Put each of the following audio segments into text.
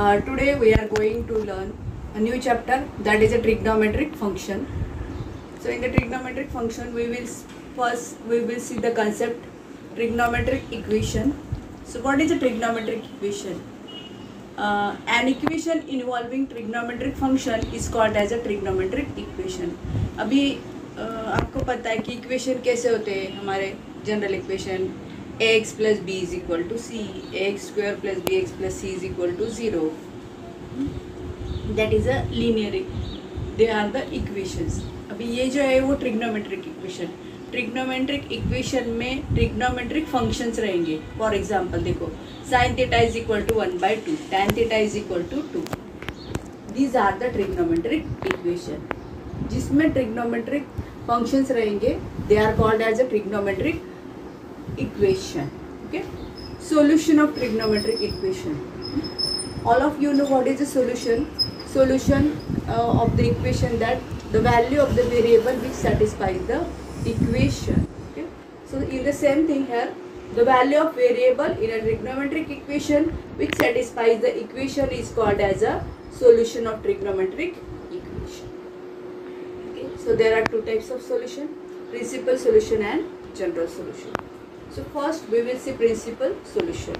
Today we are going to learn a new chapter, that is a trigonometric function. So in the trigonometric function we will see the concept trigonometric equation. So what is a trigonometric equation? An equation involving trigonometric function is called as a trigonometric equation. अभी आपको पता है कि equation कैसे होते हैं हमारे general equation ax plus b is equal to c, ax square plus bx plus c is equal to 0. That is a linear, they are the equations. अभी ये जो है वो ट्रिग्नोमेट्रिक इक्वेशन, ट्रिग्नोमेट्रिक इक्वेशन में ट्रिग्नोमेट्रिक फंक्शंस रहेंगे. For example देखो, sin theta is equal to 1/2, tan theta is equal to 2. These are the trigonometric equation. जिसमें trigonometric functions रहेंगे they are called as a trigonometric equation. Okay, solution of trigonometric equation. All of you know what is the solution of the equation, that the value of the variable which satisfies the equation. Okay, so in the same thing here, the value of variable in a trigonometric equation which satisfies the equation is called as a solution of trigonometric equation. Okay, so there are two types of solution: principal solution and general solution. So first we will see principal solution.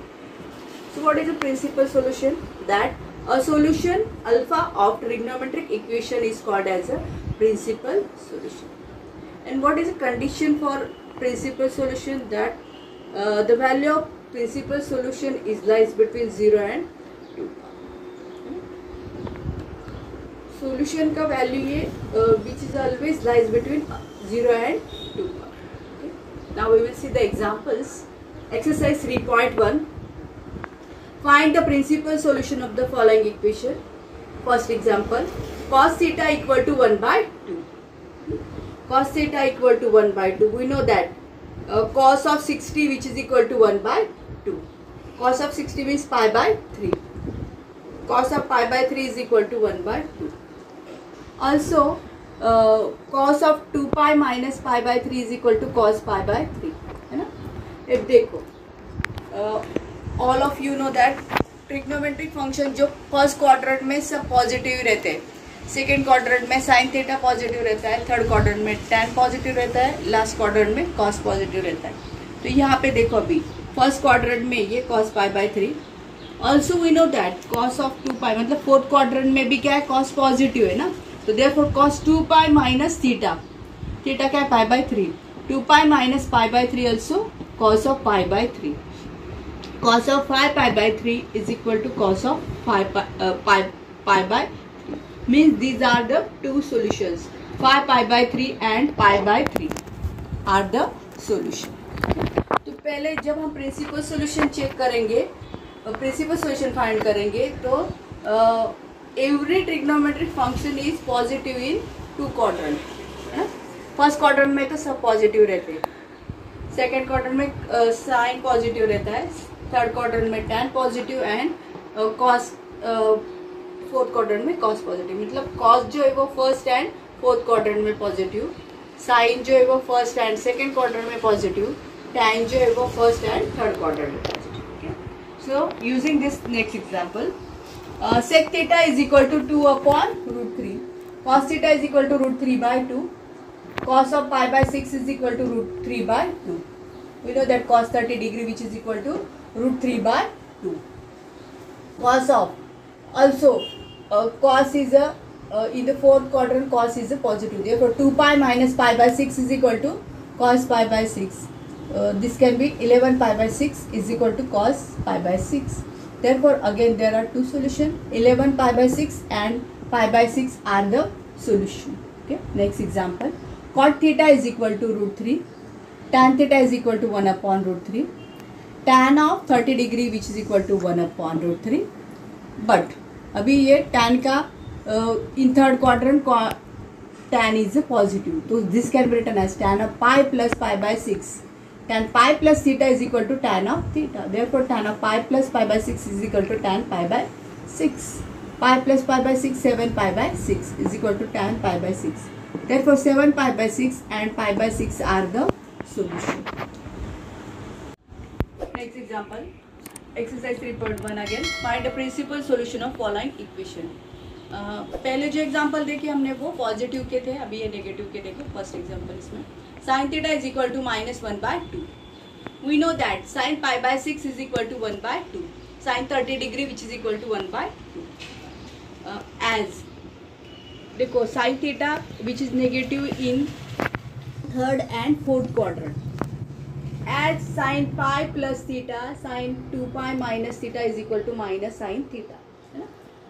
So what is a principal solution? That a solution alpha of trigonometric equation is called as a principal solution. And what is a condition for principal solution? That the value of principal solution is lies between 0 and 2. Solution का value ये which is always lies between 0 and 2. Now we will see the examples. Exercise 3.1. Find the principal solution of the following equation. First example, cos theta equal to 1/2. Cos theta equal to 1/2. We know that cos of 60 which is equal to 1/2. Cos of 60 means pi by 3. Cos of pi by 3 is equal to 1/2. Also, cos of 2 pi minus pi by 3 is equal to cos pi by 3, है ना. अब देखो, all of you know that trigonometric function जो first quadrant में सब positive रहते हैं, second quadrant में साइन थीटा पॉजिटिव रहता है, थर्ड क्वाड्रेंट में tan पॉजिटिव रहता है, लास्ट क्वाड्रेंट में cos पॉजिटिव रहता है. तो यहाँ पे देखो, अभी फर्स्ट क्वाड्रेंट में ये cos pi by 3. Also we know that cos of 2 pi मतलब फोर्थ क्वाड्रेंट में भी क्या है, cos पॉजिटिव है ना. तो therefore cos 2 pi minus theta, theta क्या है, pi by 3. 2 pi minus pi by 3 also cos of pi by 3. Cos of 5 pi by 3 is equal to cos of pi by 3. Means these are the two solutions. 5 pi by 3 and pi by 3 are the solution. तो पहले जब हम principal solution check करेंगे, principal solution find करेंगे, तो every trigonometric function is positive in two quadrant. First quadrant में तो सब पॉजिटिव रहते हैं, सेकेंड क्वाड्रेंट में साइन पॉजिटिव रहता है, थर्ड क्वाड्रेंट में tan positive and cos, fourth quadrant में cos पॉजिटिव. मतलब cos जो है वो फर्स्ट एंड फोर्थ क्वाड्रेंट में पॉजिटिव, साइन जो है वो फर्स्ट एंड सेकेंड क्वाड्रेंट में पॉजिटिव, tan जो है वो फर्स्ट एंड थर्ड क्वाड्रेंट में positive. So using this next example, sec theta is equal to 2 upon root 3. Cos theta is equal to root 3 by 2. Cos of pi by 6 is equal to root 3 by 2. We know that cos 30 degree which is equal to root 3 by 2. Cos of, also cos is a in the fourth quadrant cos is a positive. Therefore 2 pi minus pi by 6 is equal to cos pi by 6. This can be 11 pi by 6 is equal to cos pi by 6. Therefore again there are two solutions, 11 pi by 6 and pi by 6 are the solution. Okay, next example, cot theta is equal to root 3, tan theta is equal to 1 upon root 3, tan of 30 degree which is equal to 1 upon root 3. But अभी ये tan का in third quadrant tan is a positive, so this can be written as tan of pi plus pi by 6. Tan pi plus theta is equal to tan of theta. Therefore tan of pi plus pi by 6 is equal to tan pi by 6. Pi plus pi by 6, 7 pi by 6 is equal to tan pi by 6. Therefore 7 pi by 6 and pi by 6 are the solution. Next example, exercise 3.1 again. Find the principal solution of following equation. पहले जो example देखे हमने वो positive के थे, अभी ये negative के देखे. फर्स्ट एग्जांपल इसमें sin theta is equal to -1/2. We know that sin π/6 is equal to 1/2. Sin 30 degree which is equal to 1/2. As देखो sin theta which is negative in third and fourth quadrant. As sin pi plus theta sin 2 pi minus theta is equal to minus sin theta, है ना.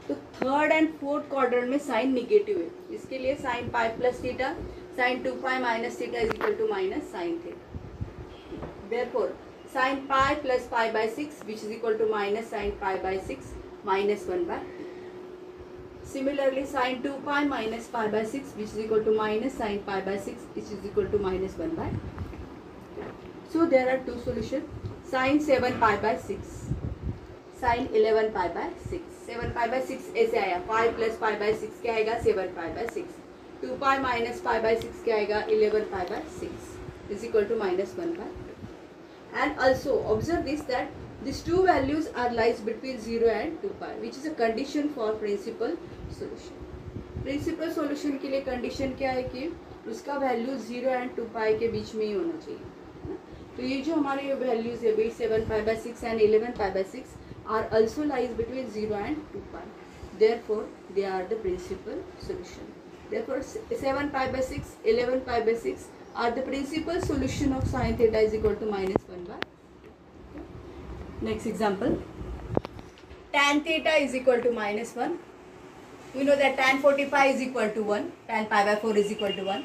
तो third and fourth quadrant में sign negative है, इसके लिए sin pi plus theta sin 2 pi minus theta is equal to minus sin theta. Therefore sin pi plus pi/6 which is equal to minus sin pi/6 minus 1/2. Similarly sin 2 pi minus pi/6 which is equal to minus sin pi/6 which is equal to minus 1/2. So there are two solutions. Sin 7 pi/6, sin 11 pi/6. 7 pi/6 ऐसे आया, pi plus pi/6 क्या आएगा 7 pi/6. 2 pi minus pi/6 क्या आएगा 11 pi/6 is equal to minus 1/2. And also observe this that these two values are lies between 0 and 2 pi, which is a condition for principal solution. Principal solution के लिए condition क्या है कि उसका value 0 and 2 pi के बीच में ही होना चाहिए. तो ये जो हमारे वैल्यूज है भाई 7 pi/6 and 11 pi/6 are also lies between 0 and 2 pi. Therefore they are the principal solution. Therefore 7 pi/6 11 pi/6 are the principal solution of sin theta is equal to -1/2. Next example, tan theta is equal to -1. We know that tan 45 is equal to 1, tan pi/4 is equal to 1.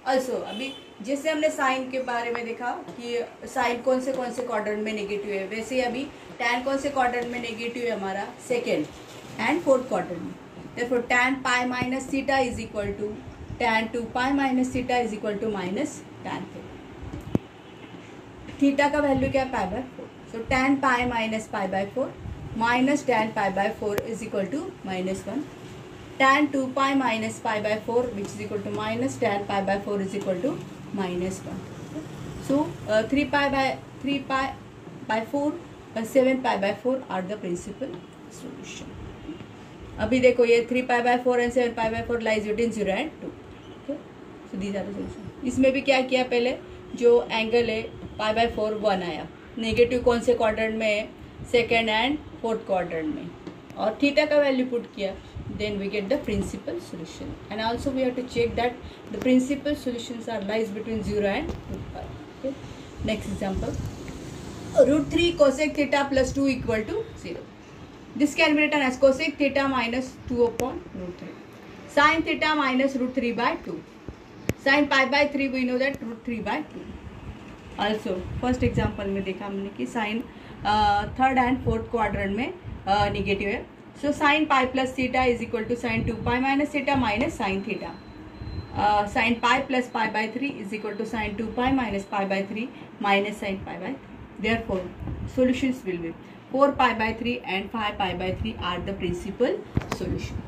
Also अभी जैसे हमने sign के बारे में देखा कि sign कौन से क्वाड्रेंट में नेगेटिव है, वैसे ही अभी टैन कौन से क्वाड्रेंट में नेगेटिव है हमारा सेकेंड एंड फोर्थ क्वाड्रेंट में. Therefore tan pi minus theta is equal to tan 2 pi minus theta is equal to minus tan theta. Theta का वैल्यू क्या है pi/4. So tan pi minus pi/4 minus tan pi/4 is equal to -1. tan 2 pi minus pi/4 which is equal to minus tan pi/4 is equal to -1. So 3 pi by 4 7 pi/4 are the principal solution. अभी देखो ये 3 pi/4 and 7 pi/4 lies between 0 and 2. Okay, so these are the solution. इसमें भी क्या किया, पहले जो angle है pi/4 1 आया, नेगेटिव कौन से क्वाड्रेंट में है सेकेंड एंड फोर्थ क्वाड्रेंट में, और थीटा का वैल्यू पुट किया, then we get the principal solution. And also we have to check that the principal solutions are lies between 0 and 2 pi. Okay, next example, √3 cosec theta plus 2 equal to 0. This can be written as cosec theta minus 2 upon √3. Sin theta minus √3/2. Sin pi/3 we know that √3/2. Also first example में देखा हमने कि sin third and fourth quadrant में negative है. So sin pi plus theta is equal to sin 2 pi minus theta minus sin theta. Sin pi plus pi/3 is equal to sin 2 pi minus pi/3 minus sin pi/3. Therefore, solutions will be 4 pi/3 and 5 pi/3 are the principal solution.